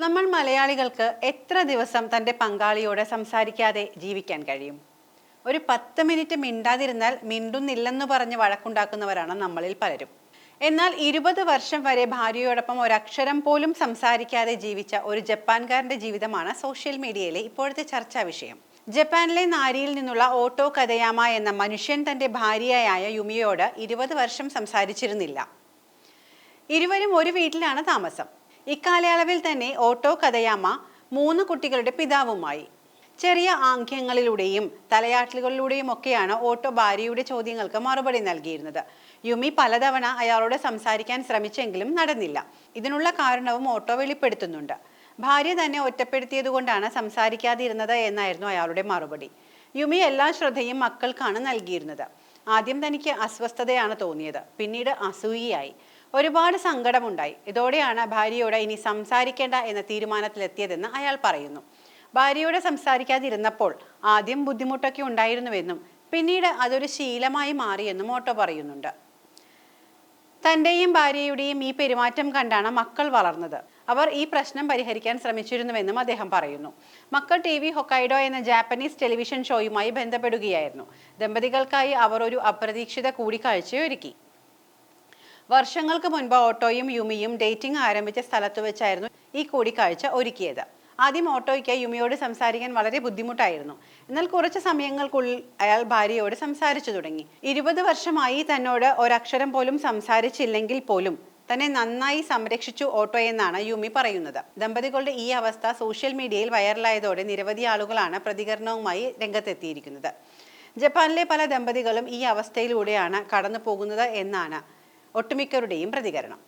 നമ്മൾ മലയാളികൾക്ക് എത്ര ദിവസം തൻ്റെ പങ്കാളിയോട് സംസാരിക്കാതെ ജീവിക്കാൻ കഴിയും? ഒരു 10 മിനിറ്റ് മിണ്ടാതിരുന്നാൽ മിണ്ടുന്നില്ലെന്ന് പറഞ്ഞ് വഴക്കുണ്ടാക്കുന്നവരാണ് നമ്മളിൽ പലരും. എന്നാൽ 20 വർഷം വരെ ഭാര്യയോടൊപ്പം ഒരക്ഷരം പോലും സംസാരിക്കാതെ ജീവിച്ച ഒരു ജപ്പാൻകാരന്റെ ജീവിതമാണ് സോഷ്യൽ മീഡിയയിലെ ഇപ്പോഴത്തെ ചർച്ചാ വിഷയം. ജപ്പാനിലെ നാരിയിൽ നിന്നുള്ള ഓട്ടോ കദയാമ എന്ന മനുഷ്യൻ തൻ്റെ ഭാര്യയായ യുമിയോട് 20 വർഷം സംസാരിച്ചിരുന്നില്ല. ഇരുവരും ഒരു വീട്ടിലാണ് താമസം. ഇക്കാലയളവിൽ തന്നെ ഓട്ടോ കദയാമ 3 കുട്ടികളുടെ പിതാവുമായി. ചെറിയ ആംഗ്യങ്ങളിലൂടെയും തലയാട്ടലുകളിലൂടെയും ഒക്കെയാണ് ഓട്ടോ ഭാര്യയുടെ ചോദ്യങ്ങൾക്ക് മറുപടി നൽകിയിരുന്നത്. യുമി പലതവണ അയാളോട് സംസാരിക്കാൻ ശ്രമിച്ചെങ്കിലും നടന്നില്ല. ഇതിനുള്ള കാരണവും ഓട്ടോ വെളിപ്പെടുത്തുന്നുണ്ട്. ഭാര്യ തന്നെ ഒറ്റപ്പെടുത്തിയതുകൊണ്ടാണ് സംസാരിക്കാതിരുന്നത് എന്നായിരുന്നു അയാളുടെ മറുപടി. യുമി എല്ലാ ശ്രദ്ധയും മക്കൾക്കാണ് നൽകിയിരുന്നത്. ആദ്യം തനിക്ക് അസ്വസ്ഥതയാണ് തോന്നിയത്, പിന്നീട് അസൂയയായി, ഒരുപാട് സങ്കടമുണ്ടായി. ഇതോടെയാണ് ഭാര്യയോട് ഇനി സംസാരിക്കേണ്ട എന്ന തീരുമാനത്തിലെത്തിയതെന്ന് അയാൾ പറയുന്നു. ഭാര്യയോട് സംസാരിക്കാതിരുന്നപ്പോൾ ആദ്യം ബുദ്ധിമുട്ടൊക്കെ ഉണ്ടായിരുന്നുവെന്നും പിന്നീട് അതൊരു ശീലമായി മാറിയെന്നും ഓട്ടോ പറയുന്നുണ്ട്. തൻ്റെയും ഭാര്യയുടെയും ഈ പെരുമാറ്റം കണ്ടാണ് മക്കൾ വളർന്നത്. അവർ ഈ പ്രശ്നം പരിഹരിക്കാൻ ശ്രമിച്ചിരുന്നുവെന്നും അദ്ദേഹം പറയുന്നു. മക്കൾ TV ഹൊക്കൈഡോ എന്ന ജാപ്പനീസ് ടെലിവിഷൻ ഷോയുമായി ബന്ധപ്പെടുകയായിരുന്നു. ദമ്പതികൾക്കായി അവർ ഒരു അപ്രതീക്ഷിത കൂടിക്കാഴ്ചയൊരുക്കി. വർഷങ്ങൾക്ക് മുൻപ് ഓട്ടോയും യുമിയും ഡേറ്റിംഗ് ആരംഭിച്ച സ്ഥലത്ത് വെച്ചായിരുന്നു ഈ കൂടിക്കാഴ്ച ഒരുക്കിയത്. ആദ്യം ഓട്ടോയ്ക്ക് യുമിയോട് സംസാരിക്കാൻ വളരെ ബുദ്ധിമുട്ടായിരുന്നു. എന്നാൽ കുറച്ച് സമയങ്ങൾക്കുള്ളിൽ അയാൾ ഭാര്യയോട് സംസാരിച്ചു തുടങ്ങി. 20 വർഷമായി തന്നോട് ഒരക്ഷരം പോലും സംസാരിച്ചില്ലെങ്കിൽ പോലും തന്നെ നന്നായി സംരക്ഷിച്ചു ഓട്ടോ എന്നാണ് യുമി പറയുന്നത്. ദമ്പതികളുടെ ഈ അവസ്ഥ സോഷ്യൽ മീഡിയയിൽ വൈറലായതോടെ നിരവധി ആളുകളാണ് പ്രതികരണവുമായി രംഗത്തെത്തിയിരിക്കുന്നത്. ജപ്പാനിലെ പല ദമ്പതികളും ഈ അവസ്ഥയിലൂടെയാണ് കടന്നു പോകുന്നത് എന്നാണ് ഒട്ടുമിക്കരുടെയും പ്രതികരണം.